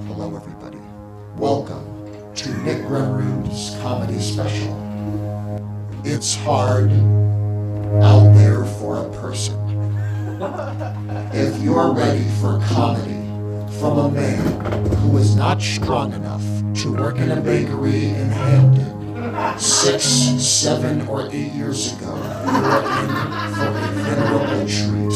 Hello everybody. Welcome to Nick Grunerud's comedy special. It's hard out there for a person. If you're ready for comedy from a man who is not strong enough to work in a bakery in Hamden 6, 7, or 8 years ago, you're in for a venerable treat.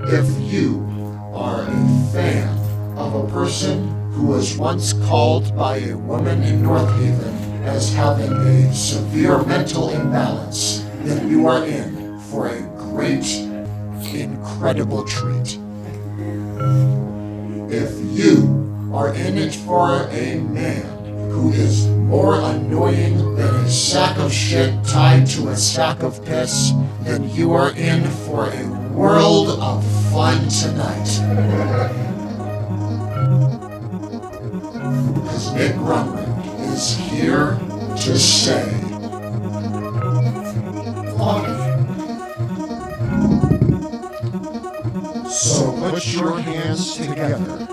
If you are a fan of a person who was once called by a woman in North Haven as having a severe mental imbalance, then you are in for a great, incredible treat. If you are in it for a man who is more annoying than a sack of shit tied to a sack of piss, then you are in for a world of fun tonight. Because Nick Grunerud is here to say, fuck it. So put your hands together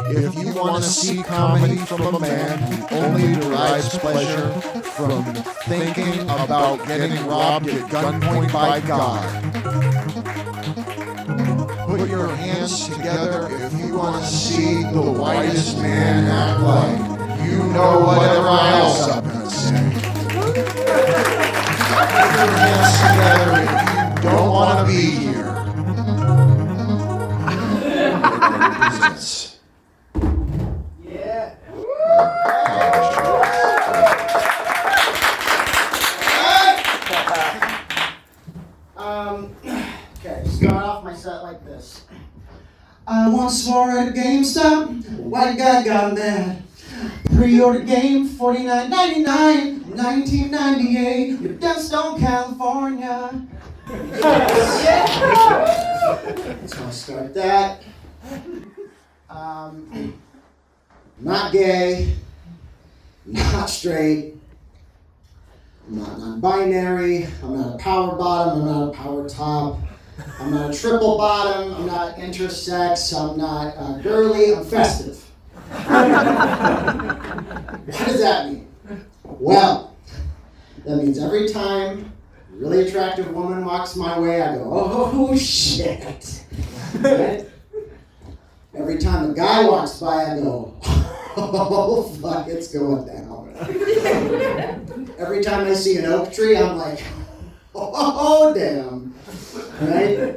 if you want to see comedy from a man who only derives pleasure from thinking about getting robbed at gunpoint by God. Put your hands together if you want to see the whitest man act like you know whatever else I'm going to say. Put your hands together if you don't want to be here. Business. Yeah. Okay, start off my set like this. I once swore at a GameStop, white guy got mad. Pre-order game, $49.99, 1998, Redstone, California. So I'll start that. Not gay, not straight, I'm not non-binary, I'm not a power bottom, I'm not a power top, I'm not a triple bottom, I'm not intersex, I'm not girly, I'm festive. What does that mean? Well, that means every time a really attractive woman walks my way, I go, oh shit. Right? Every time a guy walks by, I go, oh fuck, it's going down. Every time I see an oak tree, I'm like, oh damn. Right?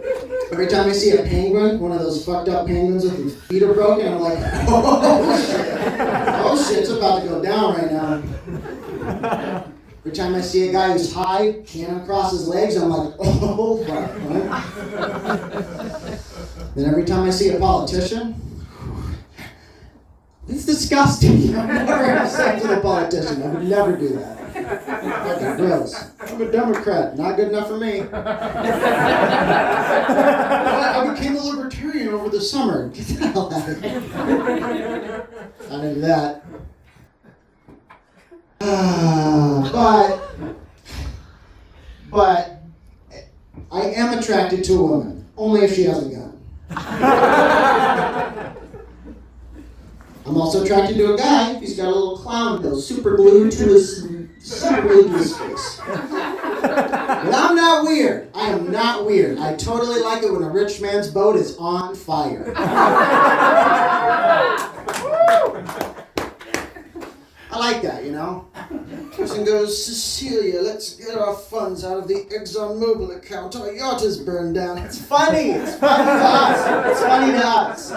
Every time I see a penguin, one of those fucked up penguins with their feet are broken, I'm like, oh shit. Oh shit, it's about to go down right now. Every time I see a guy who's high, can't uncross his legs, I'm like, oh fuck. Right? Then every time I see a politician, it's disgusting. I would never have sex with a politician. I would never do that. Fucking gross. I'm a Democrat. Not good enough for me. I became a libertarian over the summer. Get the hell out of here. Not into that. But I am attracted to a woman. Only if she has a gun. I'm also attracted to a guy if he's got a little clown nose super glued to his face. But I'm not weird. I am not weird. I totally like it when a rich man's boat is on fire. I like that, you know? Person goes, Cecilia, let's get our funds out of the ExxonMobil account. Our yacht is burned down. It's funny. It's funny to us. It's funny to us.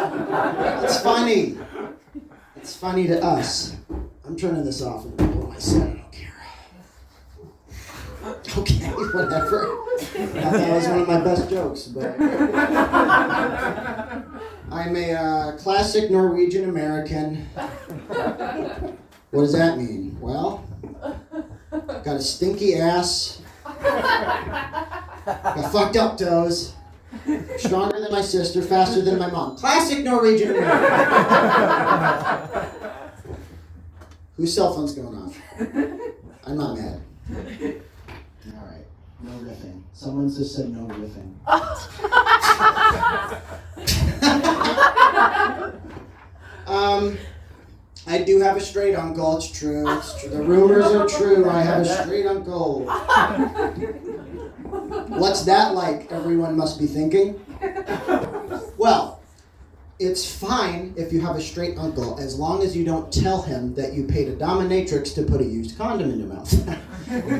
It's funny. It's funny to us. I'm turning this off in the middle of my set. I don't care. Okay, whatever. That was one of my best jokes, but I'm a classic Norwegian American. What does that mean? Well, got a stinky ass, got fucked up toes, stronger than my sister, faster than my mom. Classic Norwegian American. Whose cell phone's going off? I'm not mad. All right, no riffing. Someone just said no riffing. I do have a straight uncle. It's true. It's true. The rumors are true. I have a straight uncle. What's that like? Everyone must be thinking. Well, it's fine if you have a straight uncle as long as you don't tell him that you paid a dominatrix to put a used condom in your mouth.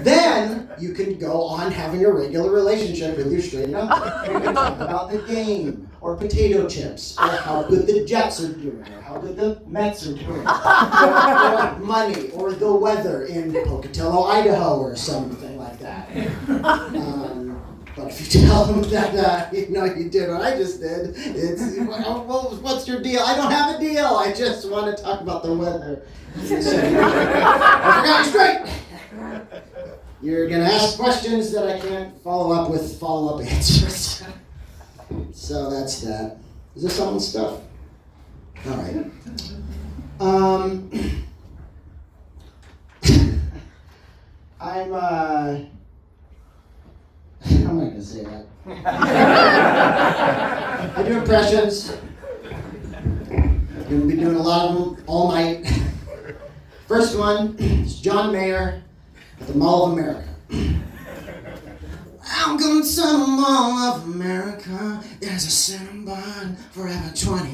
Then you can go on having a regular relationship with your straight uncle. You can talk about the game, or potato chips, or how good the Jets are doing, or how good the Mets are doing, or money, or the weather in Pocatello, Idaho, or something like that. But if you tell them that, you did what I just did, it's, well, what's your deal? I don't have a deal. I just want to talk about the weather. I forgot you're straight. You're going to ask questions that I can't follow up with follow-up answers. So that's that. Is this all stuff? All right. I'm how am I going to say that? I do impressions. I'm going to be doing a lot of them all night. First one is John Mayer at the Mall of America. Welcome to the Mall of America. There's a Cinnabon Forever 21. John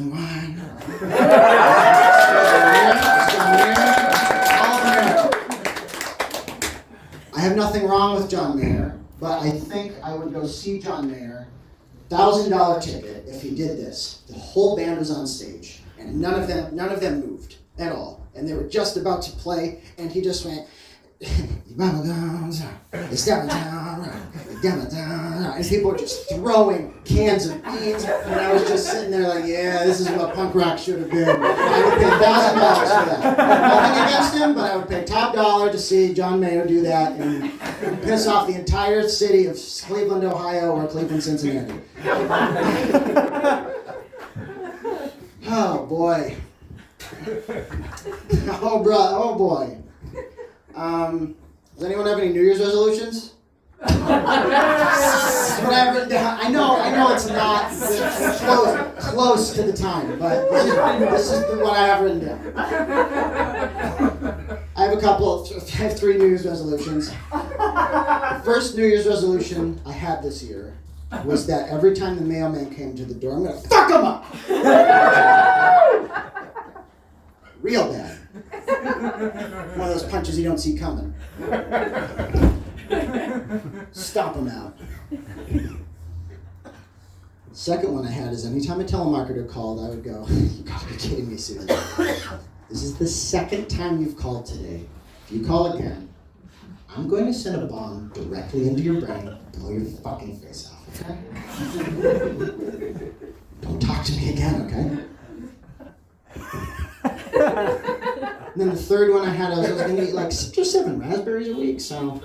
Mayer, Mall of America. I have nothing wrong with John Mayer, but I think I would go see John Mayer, $1,000 ticket, if he did this. The whole band was on stage, and none of them moved at all. And they were just about to play, and he just went, it's down, and people were just throwing cans of beans, and I was just sitting there like, yeah, this is what punk rock should have been. I would pay $1,000 for that. Nothing against him, but I would pay top dollar to see John Mayer do that and piss off the entire city of Cleveland, Ohio, or Cleveland, Cincinnati. Oh boy. Oh boy. Does anyone have any New Year's resolutions? Whatever. I know it's not close to the time, but this is what I have written down. I have 3 New Year's resolutions. The first New Year's resolution I had this year was that every time the mailman came to the door, I'm going to fuck him up! Real bad. One of those punches you don't see coming. Stomp him out. The second one I had is anytime a telemarketer called, I would go, you gotta be kidding me, Susan. This is the second time you've called today. If you call again, I'm going to send a bomb directly into your brain and blow your fucking face off, okay? Don't talk to me again, okay? And then the third one I had, I was going to eat like 6 or 7 raspberries a week, so.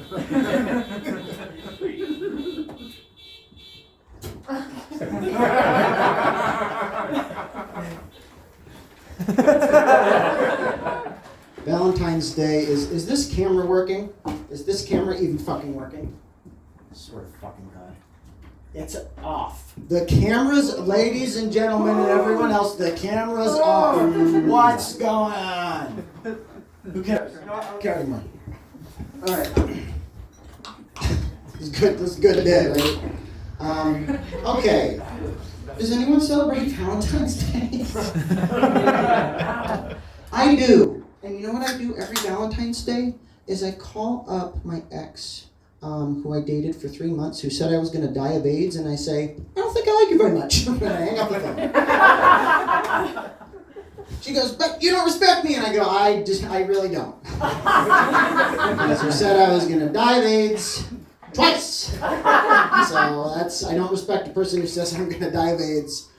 Valentine's Day, is this camera working? Is this camera even fucking working? I swear to fucking God. It's off. The cameras, ladies and gentlemen and everyone else, the camera's off. What's going on? Who cares? Care anymore. Alright. This is a good day, right? Okay. Does anyone celebrate Valentine's Day? I do. And you know what I do every Valentine's Day? Is I call up my ex, who I dated for 3 months, who said I was going to die of AIDS, and I say, I don't think I like you very much. And I hang up with her. She goes, but you don't respect me. And I go, I really don't. Because you said I was going to die of AIDS twice. So I don't respect a person who says I'm going to die of AIDS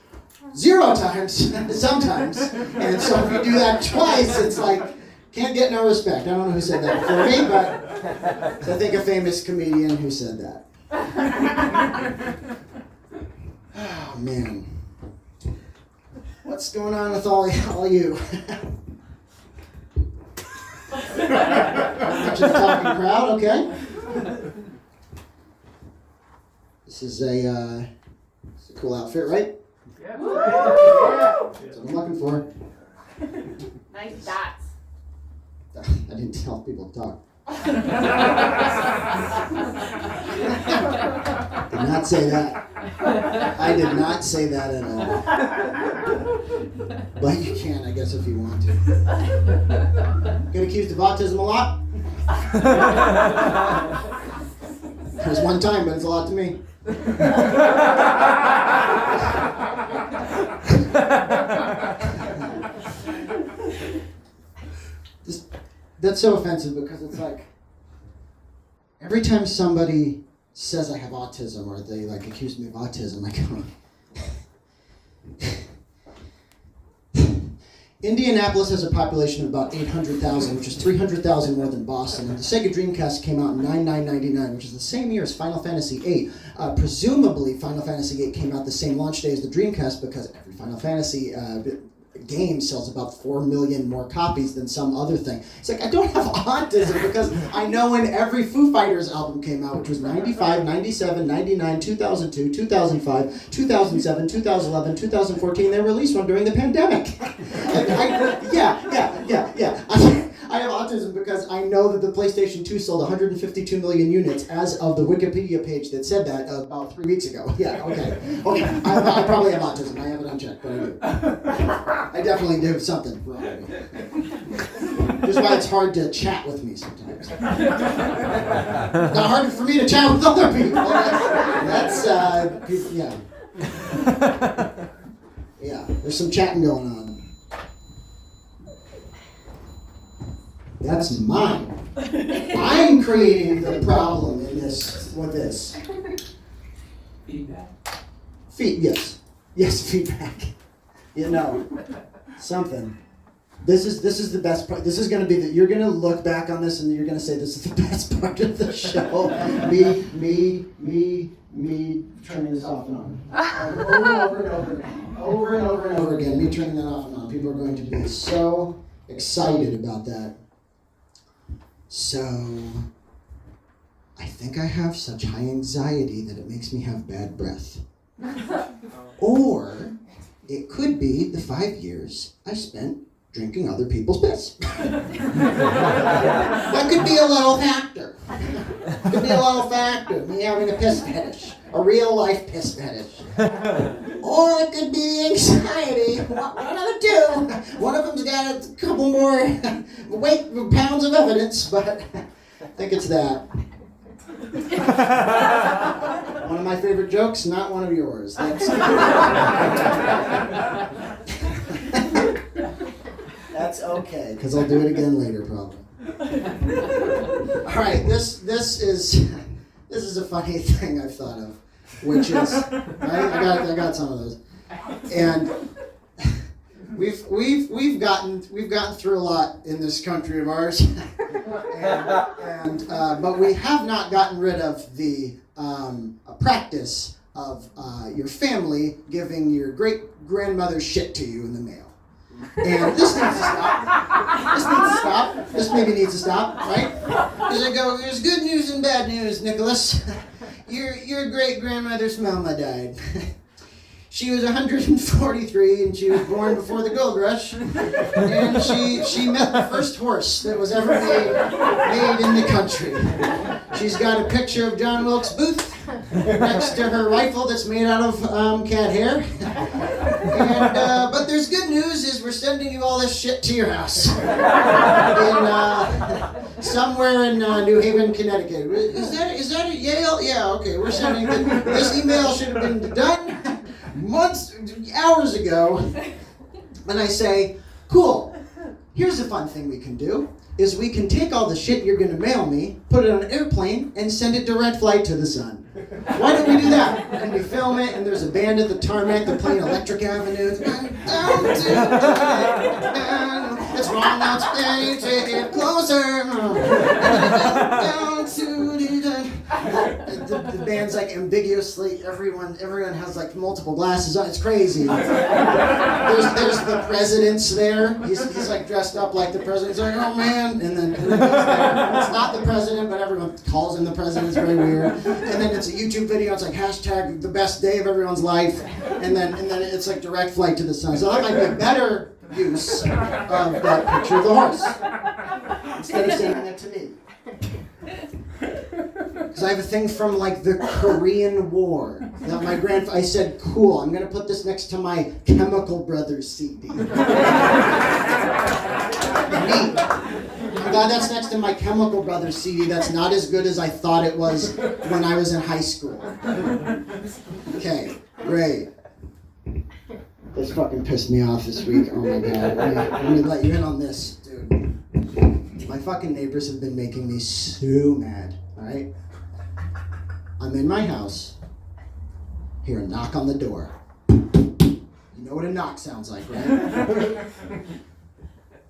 0 times, sometimes. And so if you do that twice, it's like, can't get no respect. I don't know who said that before me, but I think a famous comedian who said that. Oh, man. What's going on with all you? Much of a talking crowd, okay. This is a cool outfit, right? Yeah. That's what I'm looking for. Nice dots. I didn't tell people to talk. Did not say that. I did not say that at all. But you can, I guess, if you want to. Get accused of autism a lot? There's one time, but it's a lot to me. That's so offensive because it's like every time somebody says I have autism or they like accuse me of autism, I go, Indianapolis has a population of about 800,000, which is 300,000 more than Boston. And the Sega Dreamcast came out in 9999, which is the same year as Final Fantasy VIII. Presumably, Final Fantasy VIII came out the same launch day as the Dreamcast because every Final Fantasy game sells about 4 million more copies than some other thing. It's like, I don't have autism because I know when every Foo Fighters album came out, which was 95, 97, 99, 2002, 2005, 2007, 2011, 2014, they released one during the pandemic. I have autism because I know that the PlayStation 2 sold 152 million units as of the Wikipedia page that said that about 3 weeks ago. Yeah, okay. I probably have autism. I have it unchecked, but I do. I definitely do something wrong with me. Just why it's hard to chat with me sometimes. Not hard for me to chat with other people. Yeah. Yeah, there's some chatting going on. That's mine. I'm creating the problem in this with this. Feedback. Yes, feedback. You know, something. This is the best part. This is going to be that you're going to look back on this and you're going to say this is the best part of the show. me turning this off and on. Over and over again. Me turning that off and on. People are going to be so excited about that. So, I think I have such high anxiety that it makes me have bad breath. Or, it could be the 5 years I spent drinking other people's piss. That could be a little factor. Me having a piss fetish. A real life piss fetish. Or it could be anxiety. One of the two. One of them's got a couple more pounds of evidence, but I think it's that. One of my favorite jokes, not one of yours. That's okay, because I'll do it again later, probably. All right, this is a funny thing I've thought of, which is right. I got some of those, and we've gotten through a lot in this country of ours, but we have not gotten rid of the practice of your family giving your great grandmother's shit to you in the mail. And this needs to stop. This maybe needs to stop, right? Because I go, there's good news and bad news, Nicholas. Your great-grandmother's mama died. She was 143 and she was born before the gold rush. And she met the first horse that was ever made in the country. She's got a picture of John Wilkes Booth next to her rifle that's made out of cat hair. And, but there's good news is we're sending you all this shit to your house. Somewhere in New Haven, Connecticut. Is that at Yale? Yeah, okay. We're sending this email should have been done hours ago. And I say, cool. Here's a fun thing we can do. Is we can take all the shit you're going to mail me, put it on an airplane, and send it direct flight to the sun. Why don't we do that? And we film it, and there's a band at the tarmac, they're playing Electric Avenue. It's wrong, now take it closer. Down to the The band's like ambiguously, everyone has like multiple glasses on. It's crazy. There's the president's there. He's like dressed up like the president. He's like, oh man, and then it's not the president, but everyone calls him the president. It's very weird. And then it's a YouTube video. It's like hashtag the best day of everyone's life. And then it's like direct flight to the sun. So that might be a better use of that picture of the horse instead of sending it to me. Because I have a thing from like the Korean War that I said, cool, I'm going to put this next to my Chemical Brothers CD. Neat. I'm glad that's next to my Chemical Brothers CD. That's not as good as I thought it was when I was in high school. Okay, great. This fucking pissed me off this week. Oh my god. Let me let you in on this, dude. My fucking neighbors have been making me so mad, alright? I'm in my house, hear a knock on the door. You know what a knock sounds like, right?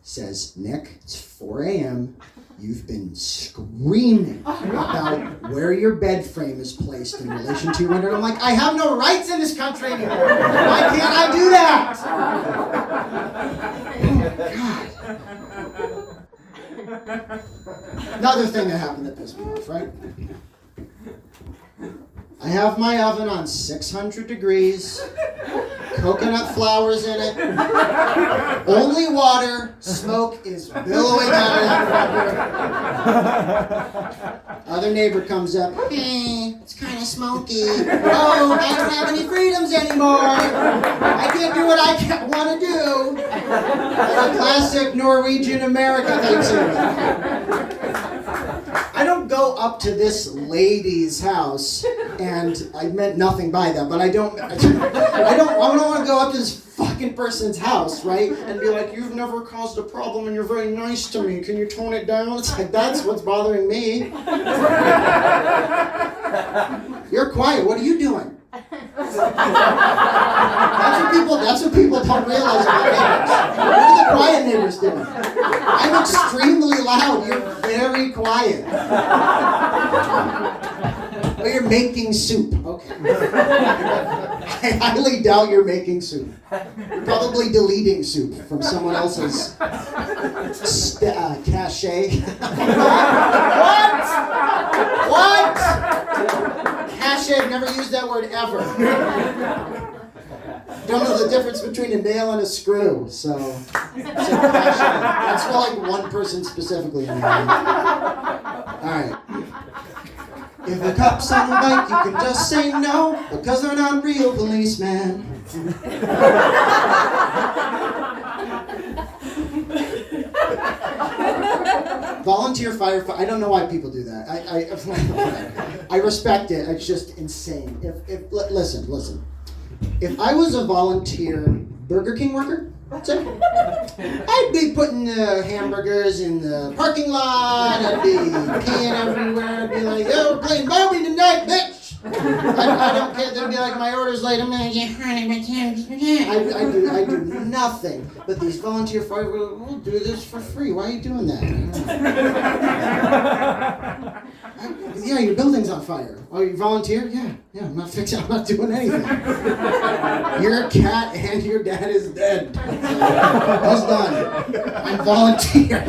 Says, Nick, it's 4 a.m. You've been screaming about where your bed frame is placed in relation to your window. I'm like, I have no rights in this country anymore. Why can't I do that? Oh, God. Another thing that happened that pissed me off, right? I have my oven on 600 degrees, coconut flours in it, only water, smoke is billowing out of that fucker. Other neighbor comes up, hey, it's kind of smoky. Oh, I don't have any freedoms anymore. I can't do what I want to do. Like a classic Norwegian America Thanksgiving. I don't go up to this lady's house, and I meant nothing by that, but I don't want to go up to this fucking person's house, right, and be like, you've never caused a problem and you're very nice to me, can you tone it down? It's like, that's what's bothering me. You're quiet, what are you doing? That's what people don't realize about neighbors. What are the quiet neighbors doing? I'm extremely loud. You're very quiet. Oh, you're making soup. Okay. I highly doubt you're making soup. You're probably deleting soup from someone else's cache. What? Cache, I've never used that word ever. Don't know the difference between a nail and a screw, so that's for like one person specifically. Alright. If the cops on your bike, you can just say no, because they're not real policemen. Volunteer firefighter. I don't know why people do that. I respect it. It's just insane. Listen. If I was a volunteer Burger King worker, say, I'd be putting hamburgers in the parking lot. I'd be peeing everywhere. I'd be like, yo, we're playing Barbie tonight, bitch. I don't care. They'd be like, my order's late. I'm gonna get honey, I do nothing. But these volunteer firefighters will do this for free. Why are you doing that? Yeah, your building's on fire. Oh, you volunteer? Yeah, I'm not doing anything. Your cat and your dad is dead. That's done. I'm volunteer.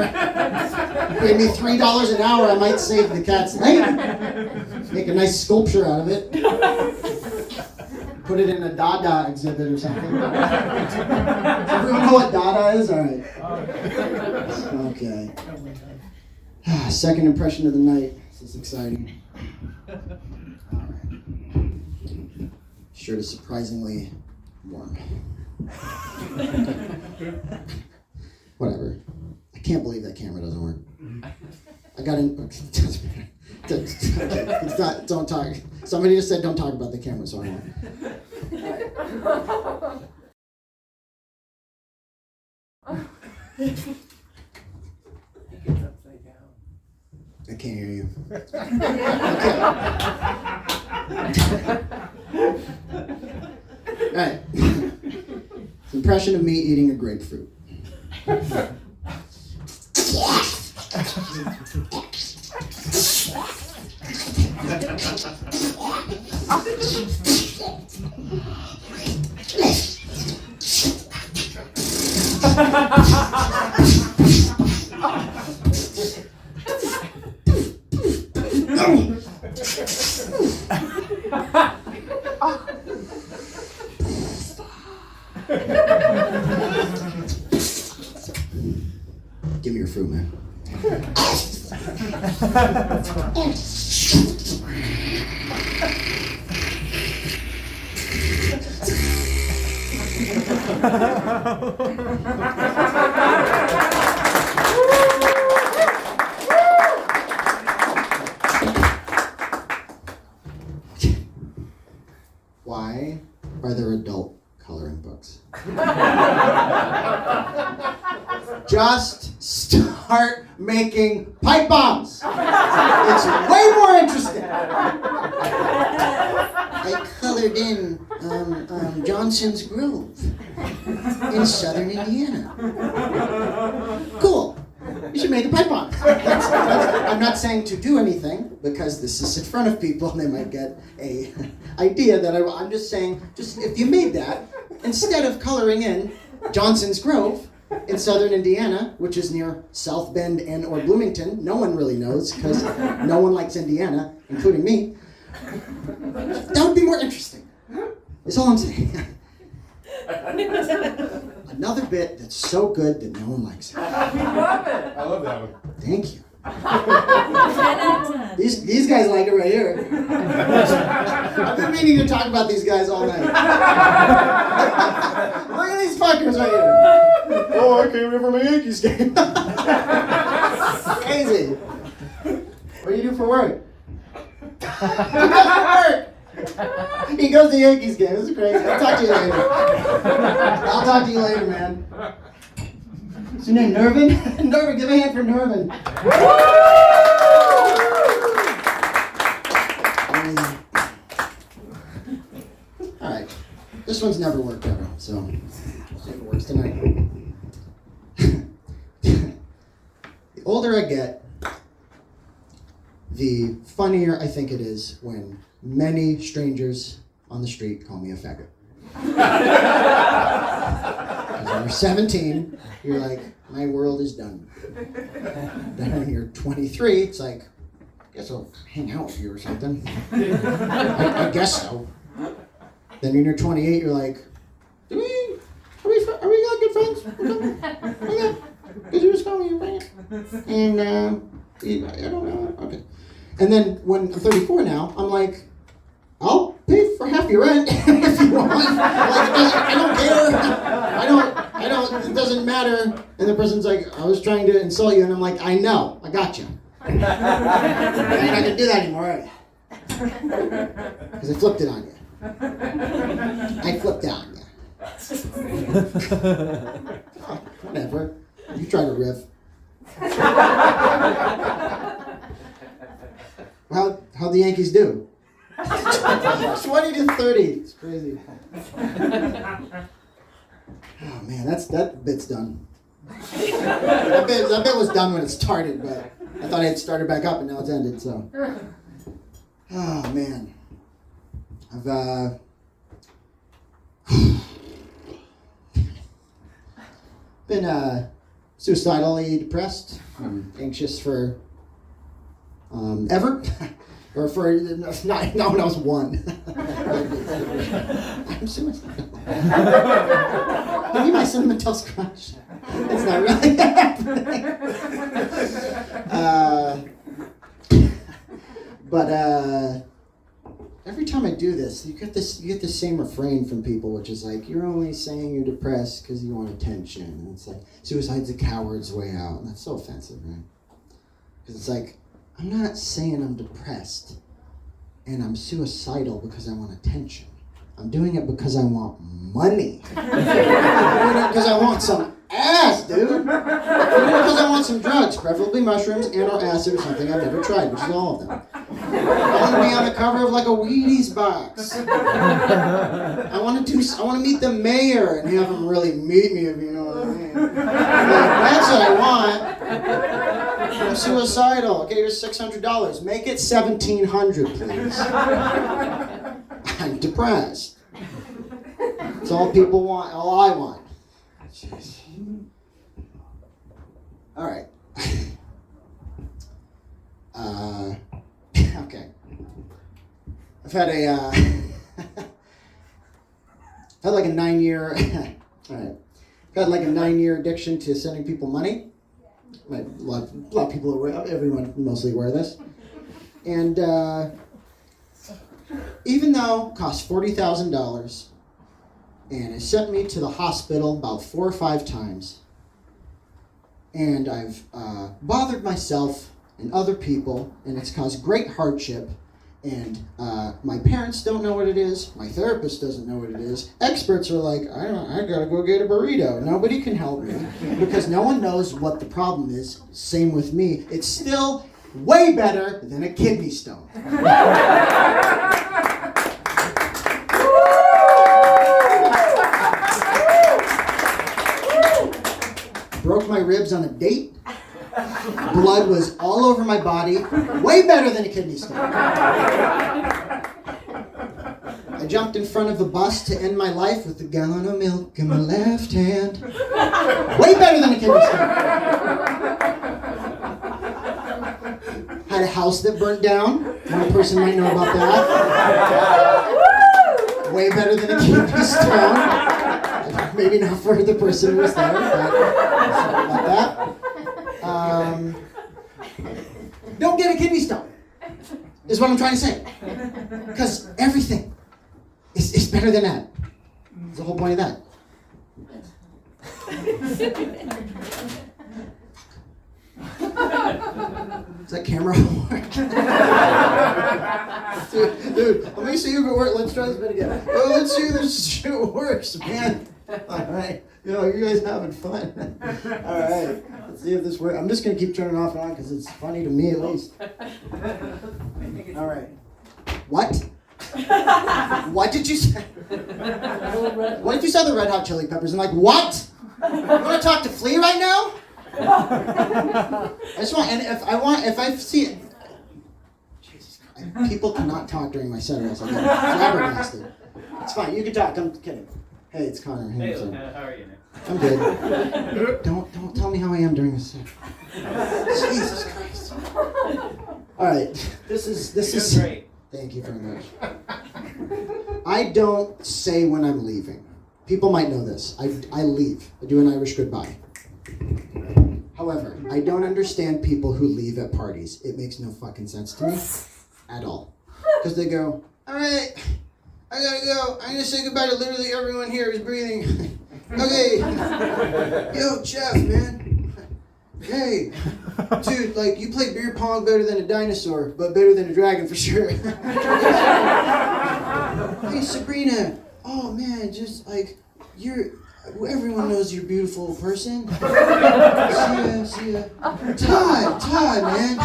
Pay me $3 an hour, I might save the cat's life. Make a nice sculpture out of it. Put it in a Dada exhibit or something. Does everyone know what Dada is? All right. Okay. Second impression of the night. This is exciting. All right. Shirt is surprisingly warm. Whatever. I can't believe that camera doesn't work. I got in. It's not. Don't talk. Somebody just said don't talk about the camera, so I won't. I can't hear you. Okay. All right. Impression of me eating a grapefruit. Give me your fruit, man. Why are there adult coloring books? Just start making pipe bombs. It's way more interesting. I colored in Johnson's Grove in southern Indiana. Cool. You should make a pipe bomb. I'm not saying to do anything because this is in front of people and they might get a idea that I'm just saying, just if you made that, instead of coloring in Johnson's Grove in southern Indiana, which is near South Bend and or Bloomington, no one really knows because no one likes Indiana, including me. That would be more interesting. That's all I'm saying. Another bit that's so good that no one likes it. We love it. I love that one. Thank you. These guys like it right here. I've been meaning to talk about these guys all night. Look at these fuckers right here. Oh, I came here from a Yankees game. Crazy. What do you do for work? He goes to Yankees game. This is crazy. I'll talk to you later. I'll talk to you later, man. Is your name Nervin? Nervin, give a hand for Nervin. All right. This one's never worked ever, so we'll see if it works tonight. The older I get, the funnier I think it is when many strangers on the street call me a faggot. When you're 17, you're like, my world is done. Then when you're 23, it's like, I guess I'll hang out with you or something. I guess so. Then when you're 28, you're like, are we good friends? Okay. Because you just call me a faggot. And I don't know. Okay. And then when I'm 34 now, I'm like, I'll pay for half your rent if you want. Like, I don't care. I don't, it doesn't matter. And the person's like, I was trying to insult you. And I'm like, I know, I got you. You're not going to do that anymore, are you? Because I flipped it on you. I flipped out on you. Oh, whatever. You try to riff. How'd the Yankees do? 20 to 30. It's crazy. Oh man, that bit's done. That bit was done when it started, but I thought it had started back up and now it's ended. So, oh man, I've been suicidally depressed, anxious for ever. Or for, not when I was 1. I'm suicidal. Give me my cinnamon toast crunch. It's not really happening. But every time I do this, you get the same refrain from people, which is like, you're only saying you're depressed because you want attention. And it's like, suicide's a coward's way out. And that's so offensive, right? Because it's like, I'm not saying I'm depressed and I'm suicidal because I want attention. I'm doing it because I want money. I'm doing it because I want some ass, dude. I'm doing it because I want some drugs, preferably mushrooms and or acid or something I've never tried, which is all of them. I want to be on the cover of like a Wheaties box. I want to meet the mayor and have him really meet me, if you know what I mean. Like, that's what I want. I'm suicidal. Okay, here's $600. Make it $1,700, please. I'm depressed. That's all people want. All I want. Jeez. All right. Okay. I've had like a 9-year. All right. I've had like a 9-year addiction to sending people money. A lot of people, everyone mostly aware of this. And even though it cost $40,000, and it sent me to the hospital about 4 or 5 times, and I've bothered myself and other people, and it's caused great hardship. And my parents don't know what it is. My therapist doesn't know what it is. Experts are like, I gotta go get a burrito. Nobody can help me because no one knows what the problem is. Same with me. It's still way better than a kidney stone. Broke my ribs on a date. Blood was all over my body. Way better than a kidney stone. I jumped in front of a bus to end my life with a gallon of milk in my left hand. Way better than a kidney stone. Had a house that burnt down. One person might know about that. Way better than a kidney stone. Maybe not for the person who was there, but sorry about that. Don't get a kidney stone, is what I'm trying to say. Because everything is better than that. That's the whole point of that. Does that camera work? Dude, let me see if it works. Let's try this bit again. Oh, let's see if this shit works, man. All right. You guys having fun. All right. Let's see if this works. I'm just going to keep turning off and on because it's funny to me at least. All right. What? What did you say? What if you saw the Red Hot Chili Peppers and like, what? You want to talk to Flea right now? I just want, and if I see it. Jesus Christ. People cannot talk during my set or else I get flabbergasted. It's fine. You can talk. I'm kidding. Hey, it's Connor. Hey, how are you, Nick? I'm good. Don't tell me how I am during this set. Jesus Christ. All right. This is Great. Thank you very much. I don't say when I'm leaving. People might know this. I leave. I do an Irish goodbye. However, I don't understand people who leave at parties. It makes no fucking sense to me at all. Because they go, all right, I gotta go. I'm gonna say goodbye to literally everyone here who's breathing. Okay. Yo, Jeff, man. Hey. Dude, like, you play beer pong better than a dinosaur, but better than a dragon for sure. Hey, Sabrina. Oh, man, just, like, everyone knows you're a beautiful person. See ya. Todd, man.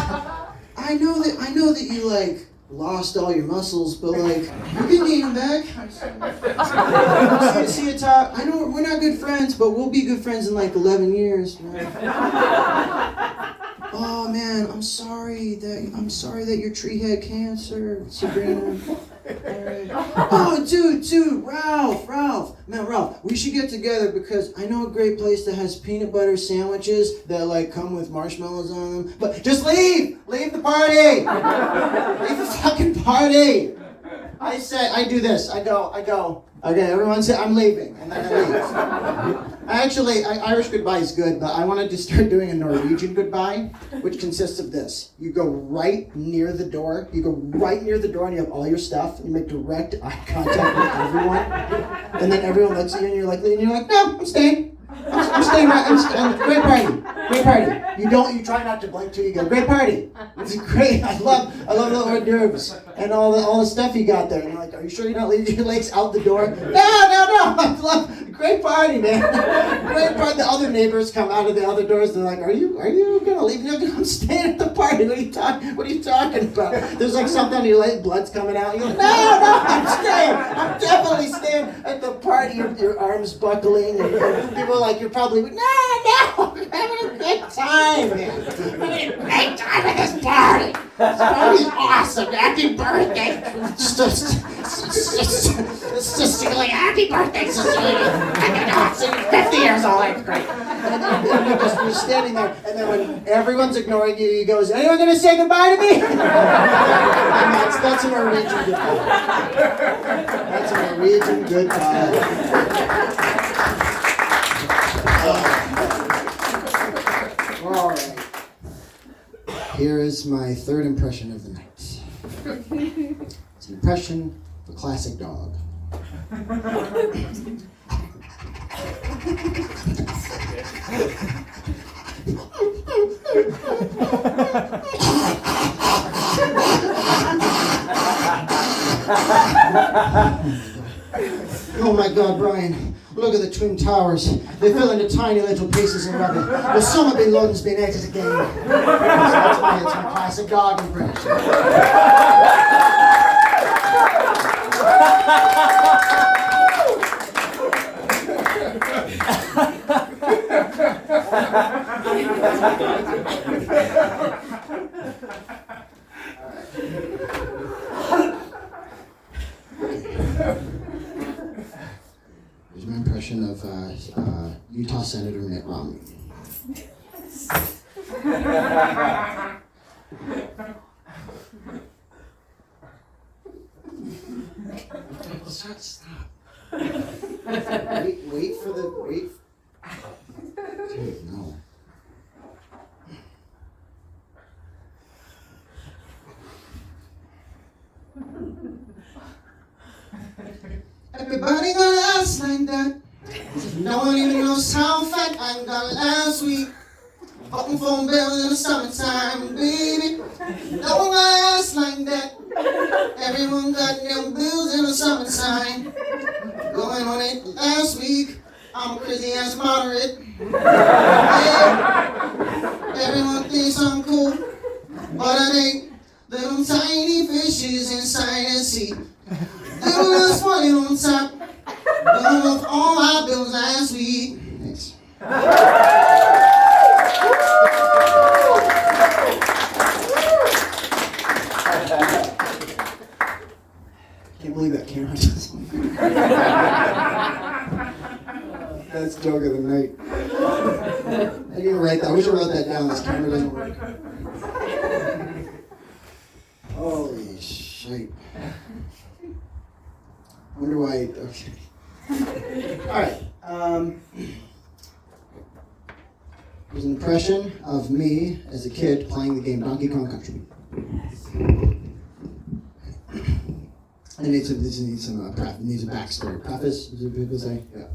I know that you, like, lost all your muscles, but, like, you can gain them back. See ya, Todd. I know we're not good friends, but we'll be good friends in, like, 11 years, man. Oh, man, I'm sorry that your tree had cancer, Sabrina. Right. Oh, dude, Ralph. Man, Ralph, we should get together because I know a great place that has peanut butter sandwiches that, like, come with marshmallows on them. But just leave the party. Leave the fucking party. I do this. I go. Okay, everyone say I'm leaving, and then I leave. Actually, Irish goodbye is good, but I wanted to start doing a Norwegian goodbye, which consists of this. You go right near the door. And you have all your stuff. And you make direct eye contact with everyone. And then everyone looks at you, and you're like, no, I'm staying. I'm staying. Great party. Great party. You try not to blink till you go, great party. It's great. I love the hors d'oeuvres and all the stuff you got there. And you're like, are you sure you're not leaving your legs out the door? No. I love great party, man. Great party. The other neighbors come out of the other doors. They're like, are you gonna leave? No, I'm staying at the party. What are you talking about? There's like something on your leg, blood's coming out. You're like, no, I'm staying. I'm definitely staying at the party. Your arms buckling, and people are like, you're probably, no, I'm having a good time, man. I'm having a great time at this party. This party's awesome. Happy birthday. It's just like, happy birthday, Cecilia. I know, it's 50 years old. It's great. And you're standing there, and then when everyone's ignoring you, he goes, anyone going to say goodbye to me? And that's a Norwegian goodbye. That's a Norwegian goodbye. All right. Here is my third impression of the night. It's an impression of a classic dog. Oh my God, Brian. Look at the Twin Towers. They fell into tiny little pieces and rubble. Osama bin Laden's been at it again. That's my classic dog impression. Here's my impression of Utah Senator Mitt Romney. Stop. Wait for the. Dude, no. Everybody got ass like that. No one even knows how fat I got last week. Fucking phone bills in the summertime, baby. No one got ass like that. Everyone got them bills in the summertime. Going on it last week. I'm a crazy ass moderate. Yeah. Everyone thinks I'm cool, but I ain't. Little tiny fishes inside the sea. Little less money on top. Done with all my bills last week. Thanks. Can't believe that camera doesn't. That's joke of the night. I didn't write that. I wish I wrote that down. This camera doesn't work. Holy shit. I wonder why. Okay. Alright. Here's an impression of me as a kid playing the game Donkey Kong Country. It needs a backstory. Preface? Is it people say? Yeah.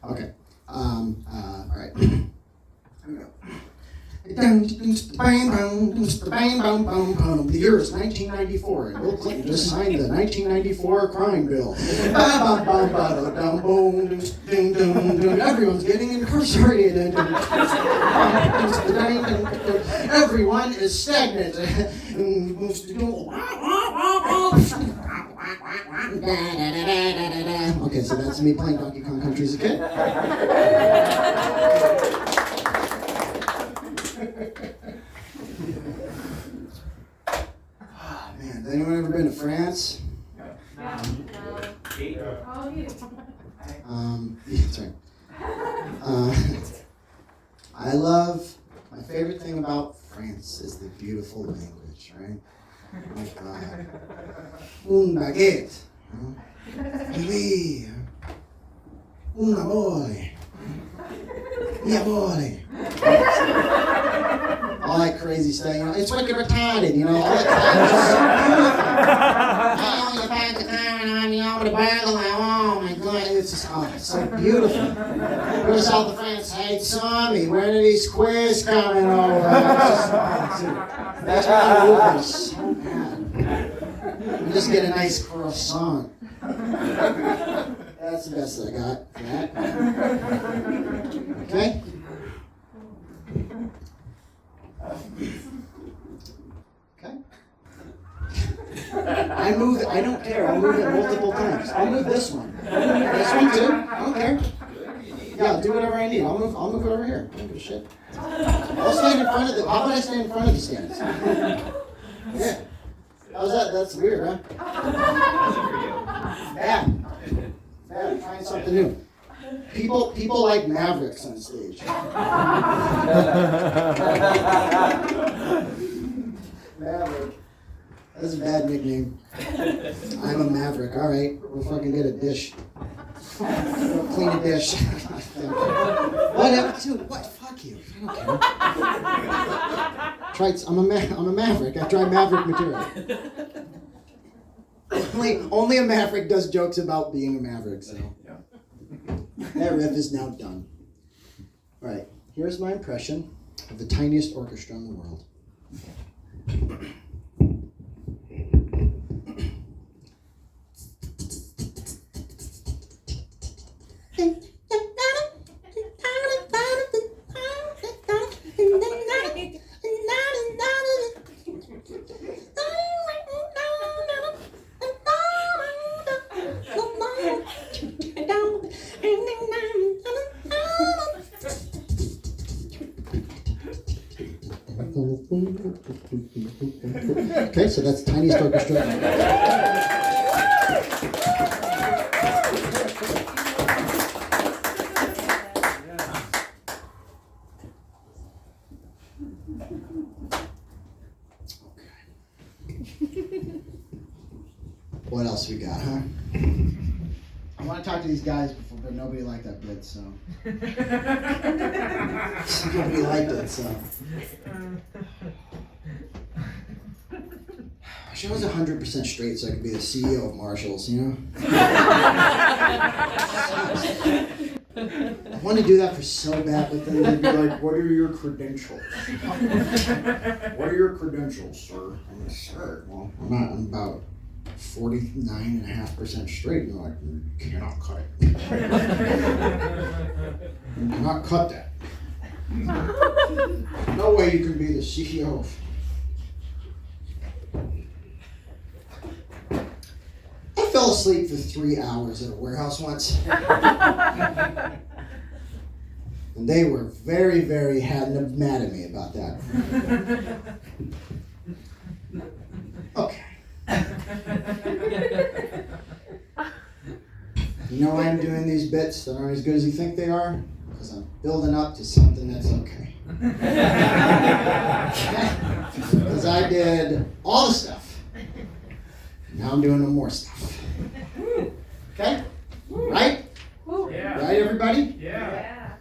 Okay. Alright. Here we go. The year is 1994, and Bill Clinton just signed the 1994 crime bill. Everyone's getting incarcerated. Everyone is stagnant. Okay, so that's me playing Donkey Kong Country as a kid. Man, has anyone ever been to France? That's right. My favorite thing about France is the beautiful language, right? Oh my God. Un baguette. Oui. Un amore. Mi amore. All that crazy stuff, you know, it's wicked retarded, you know, all that kind of stuff. Oh, you back the car and I'm the bagel, oh my God, it's just, so beautiful. Where's all the friends? Hey, Tommy, when are these queers coming over? That's why I love this so bad. You just get a nice croissant. That's the best I got for that. Okay? Okay? I don't care. I'll move it multiple times. I'll move this one. This one too. I don't care. Yeah, I'll do whatever I need. I'll move it over here. I don't give a shit. I'll stand in front of the. How about I stand in front of the stands? Yeah. How's that? That's weird, huh? Bad. Find something new. People like Mavericks on stage. Maverick. That's a bad nickname. I'm a Maverick. All right, we'll fucking get a dish. We'll clean a dish. Whatever, dude. What? Fuck you. I don't care. I'm a Maverick. I try Maverick material. Only a Maverick does jokes about being a Maverick. So that riff is now done. All right. Here's my impression of the tiniest orchestra in the world. Okay, so that's the tiniest orchestra. What else we got, huh? I want to talk to these guys before, but nobody liked that bit, so. Nobody liked it, so. I wish I was 100% straight so I could be the CEO of Marshalls, you know? I want to do that for so bad, but then they'd be like, what are your credentials? What are your credentials, sir? I'm like, sir, well, I'm not. I'm about 49.5% straight. And they're like, you cannot cut it. You cannot cut that. No way you can be the CEO of. I fell asleep for 3 hours at a warehouse once. And they were very, very mad at me about that. Okay. You know why I'm doing these bits that aren't as good as you think they are? Because I'm building up to something that's okay. Because I did all the stuff. Now I'm doing no more stuff. Okay? Right? Yeah. Right, everybody? Yeah.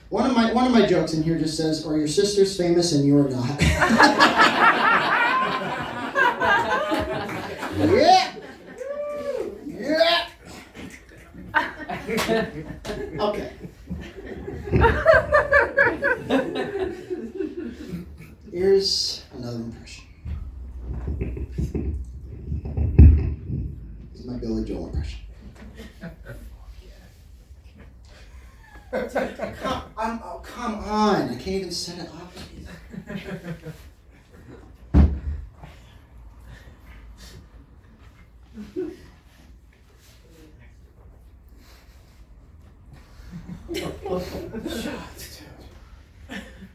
One of my jokes in here just says, "Are your sisters famous and you're not?" Yeah. Yeah. Okay. Here's another impression. This is my Billy Joel impression. Come on. I can't even set it up.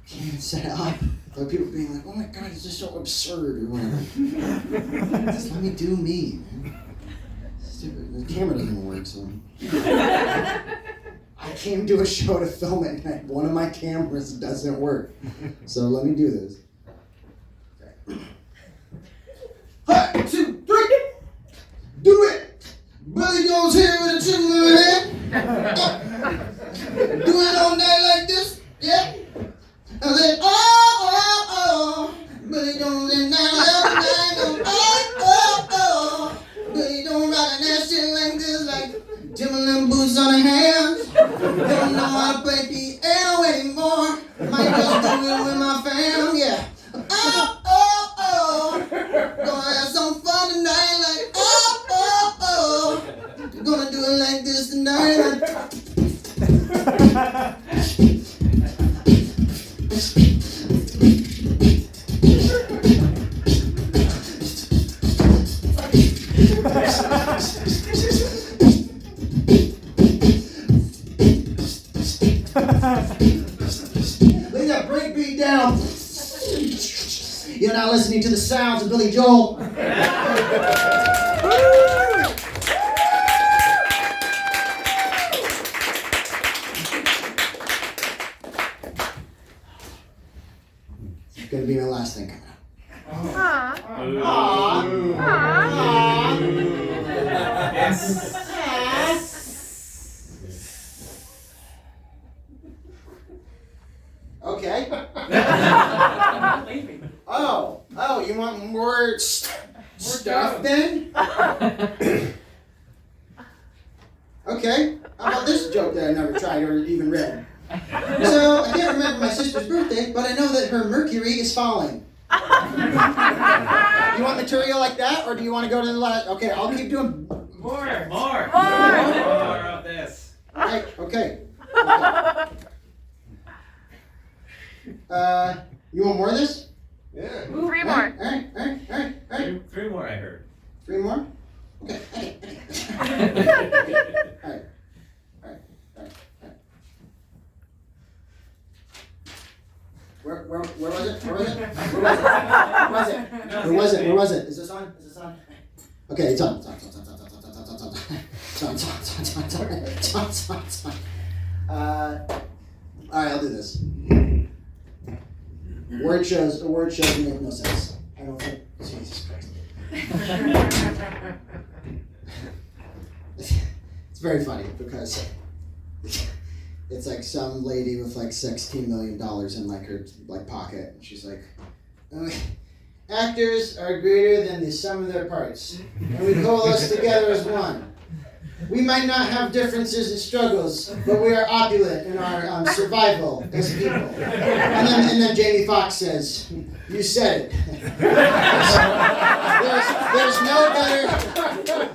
Can't even set it up. Like people being like, oh my god, it's just so absurd or whatever. Just let me do me, man. Stupid. The camera doesn't work, so. I came to a show to film it and one of my cameras doesn't work. So let me do this. Okay. 1, 2, 3. Do it! Billy goes here with a chin in her head. Do it all night like this. Yeah. And then, oh. Billy goes in now. Oh. Billy don't rock that shit like this, like Timberland boots. Don't know how to play piano anymore. Might just do it with my fam, yeah. Oh, oh, oh. Gonna have some fun tonight, like, oh, oh, oh. Gonna do it like this tonight. Lay that breakbeat down. You're not listening to the sounds of Billy Joel. It's gonna be my last thing coming up. Okay. Oh, you want more stuff then? Okay. How about this joke that I never tried or even read? So, I can't remember my sister's birthday, but I know that her Mercury is falling. You want material like that, or do you want to go to the last? Okay, I'll keep doing More of this. Right, okay. You want more of this? Yeah. 3 more. All right. Three more, I heard. 3 more? Okay. All right. Where was it? Where was it? Is this on? Okay, it's on. All right, I'll do this. Word shows make no sense. I don't think. Jesus Christ. It's very funny because it's like some lady with like $16 million in like her like pocket, and she's like, actors are greater than the sum of their parts, and we coalesce together as one. We might not have differences and struggles, but we are opulent in our survival as people. And then Jamie Foxx says, "You said it."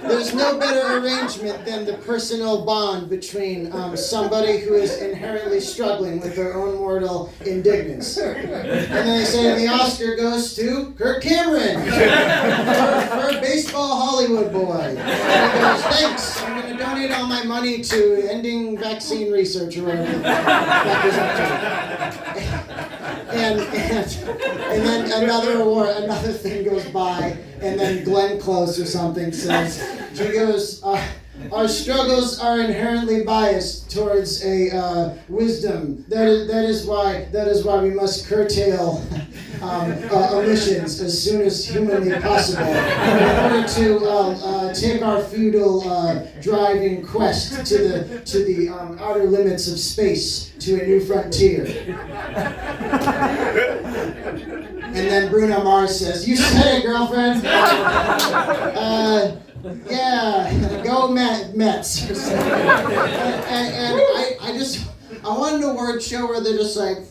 There's no better arrangement than the personal bond between somebody who is inherently struggling with their own mortal indignance. And then they say the Oscar goes to Kirk Cameron for Baseball Hollywood Boy. And he goes, "Thanks. I'm going to donate all my money to ending vaccine research or whatever that goes up to." And then another thing goes by, and then Glenn Close or something says, she goes, "Our struggles are inherently biased towards a wisdom. That is why we must curtail emissions as soon as humanly possible in order to take our feudal driving quest to the outer limits of space to a new frontier." And then Bruno Mars says, "You said it, girlfriend." Yeah, go Mets. and I wanted a word show where they're just like,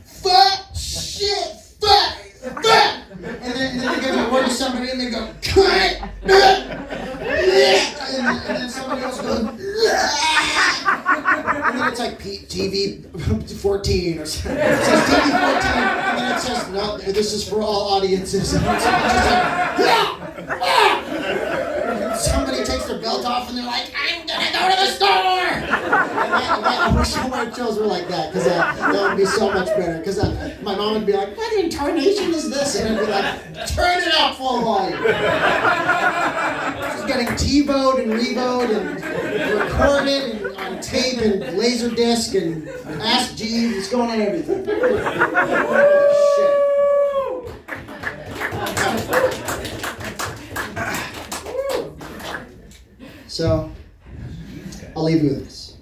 fuck, shit, fuck. And then they give a word to somebody and they go, cut, and then somebody else goes, and then it's like TV 14 or something. It says TV 14, and then it says, "No, this is for all audiences." And it's just like, somebody takes their belt off and they're like, "I'm gonna go to the store!" I wish more shows were like that, because that would be so much better. Because my mom would be like, "What incarnation is this?" And I'd be like, "Turn it up full volume." She's getting TiVo'd and Revo'd and recorded and on tape and Laserdisc and Ask Jeeves. It's going on everything. Shit. So, I'll leave you with this.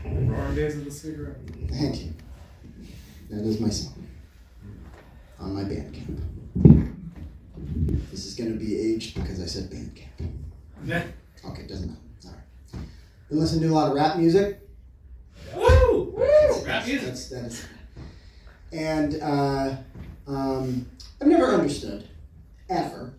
Roaring days of the cigarette. Thank you. That is my song on my Bandcamp. This is going to be aged because I said Bandcamp. Okay, doesn't matter. It's all right. Been listening to a lot of rap music. Woo! Rap music. That is. And I've never understood ever,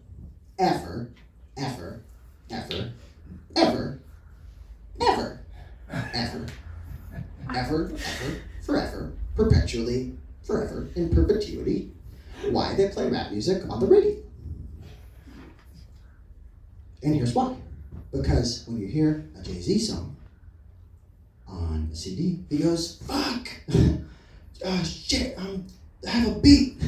forever, perpetually, forever, in perpetuity, why they play rap music on the radio. And here's why. Because when you hear a Jay-Z song on a CD, he goes, fuck, shit, I have a beat,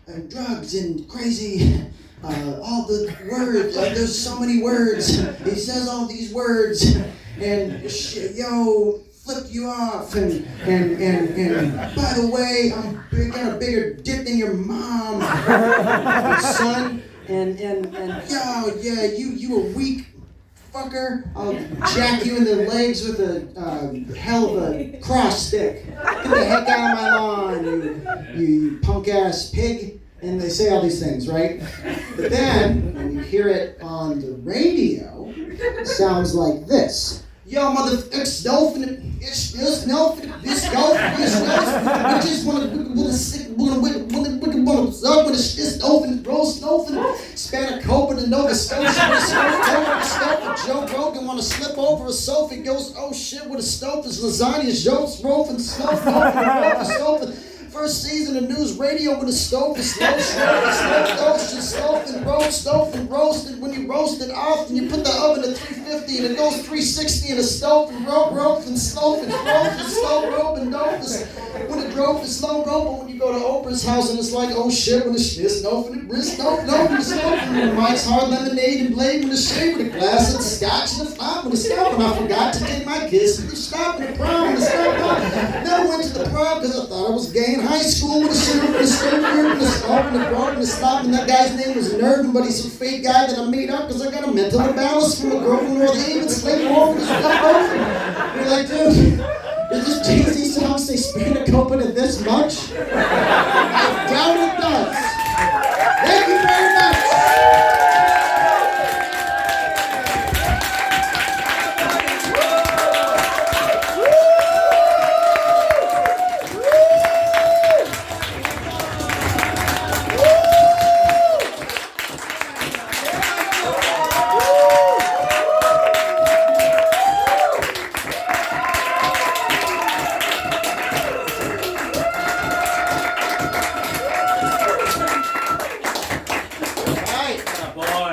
and drugs and crazy, all the words, there's so many words, he says all these words, and shit, yo, flip you off, and by the way, got a bigger dick than your mom, son, and yo, yeah, you a weak fucker, I'll jack you in the legs with a hell of a cross stick. Get the heck out of my lawn, you punk ass pig. And they say all these things, right? But then, when you hear it on the radio, it sounds like this. Yo, motherfucker, snowfin', this snowfin', I just wanna suck with a snowfin', roast snowfin', Spanakopin and Nova Scotia, snowfin', Joe Rogan wanna slip over a sofa, he goes, oh shit, with a snowfin', lasagna, Joe's rolling, snowfin', First season of news radio with a stove and stove and roasted. When you roast it off, and you put the oven at 350 and it goes 360 and a stove and rope and stove and slow rope and dope. When it drove is slow rope, but when you go to Oprah's house and it's like, oh shit, when it's snow and it's no, when Mike's hard lemonade and blade with a shade with a glass of scotch and a flop with a stop, and I forgot to take my kids to the stop and the prom and the stop. Never went to the prom because I thought I was gay in high school with a shirt and a skirt and a stop and a broad and a stop, and that guy's name was Nervin, but he's a fake guy that I made up because I got a mental imbalance from a girl from North Haven, slave over this over. You're like, dude, does this Jay-Z song say Spanakopin at this much? I doubt it does.